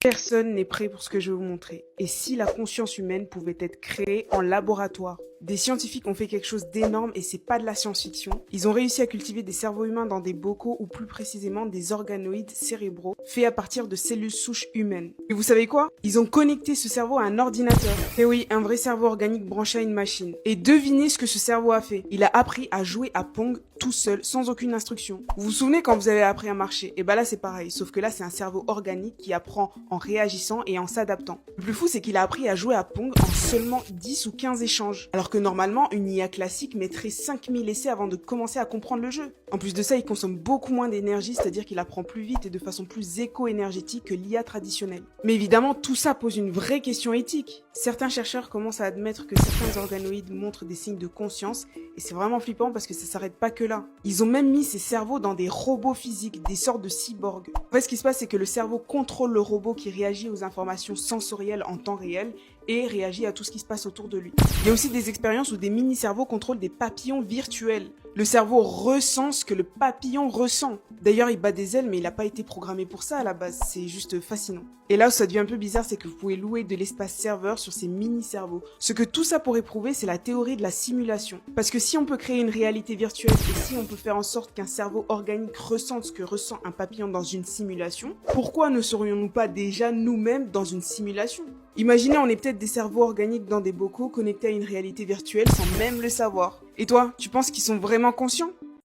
Personne n'est prêt pour ce que je vais vous montrer. Et si la conscience humaine pouvait être créée en laboratoire? Des scientifiques ont fait quelque chose d'énorme et c'est pas de la science-fiction. Ils ont réussi à cultiver des cerveaux humains dans des bocaux ou plus précisément des organoïdes cérébraux faits à partir de cellules souches humaines. Et vous savez quoi? Ils ont connecté ce cerveau à un ordinateur. Et oui, un vrai cerveau organique branché à une machine. Et devinez ce que ce cerveau a fait. Il a appris à jouer à Pong tout seul, sans aucune instruction. Vous vous souvenez quand vous avez appris à marcher? Et bah là c'est pareil, sauf que là c'est un cerveau organique qui apprend en réagissant et en s'adaptant. Le plus fou c'est qu'il a appris à jouer à Pong en seulement 10 ou 15 échanges. Alors que normalement, une IA classique mettrait 5000 essais avant de commencer à comprendre le jeu. En plus de ça, il consomme beaucoup moins d'énergie, c'est-à-dire qu'il apprend plus vite et de façon plus éco-énergétique que l'IA traditionnelle. Mais évidemment, tout ça pose une vraie question éthique. Certains chercheurs commencent à admettre que certains organoïdes montrent des signes de conscience, et c'est vraiment flippant parce que ça s'arrête pas que là. Ils ont même mis ces cerveaux dans des robots physiques, des sortes de cyborgs. En fait, ce qui se passe, c'est que le cerveau contrôle le robot qui réagit aux informations sensorielles en temps réel et réagit à tout ce qui se passe autour de lui. Il y a aussi des expériences où des mini-cerveaux contrôlent des papillons virtuels. Le cerveau ressent ce que le papillon ressent. D'ailleurs, il bat des ailes, mais il n'a pas été programmé pour ça à la base. C'est juste fascinant. Et là où ça devient un peu bizarre, c'est que vous pouvez louer de l'espace serveur sur ces mini-cerveaux. Ce que tout ça pourrait prouver, c'est la théorie de la simulation. Parce que si on peut créer une réalité virtuelle et si on peut faire en sorte qu'un cerveau organique ressente ce que ressent un papillon dans une simulation, pourquoi ne serions-nous pas déjà nous-mêmes dans une simulation? Imaginez, on est peut-être des cerveaux organiques dans des bocaux connectés à une réalité virtuelle sans même le savoir. Et toi, tu penses qu'ils sont vraiment conscients?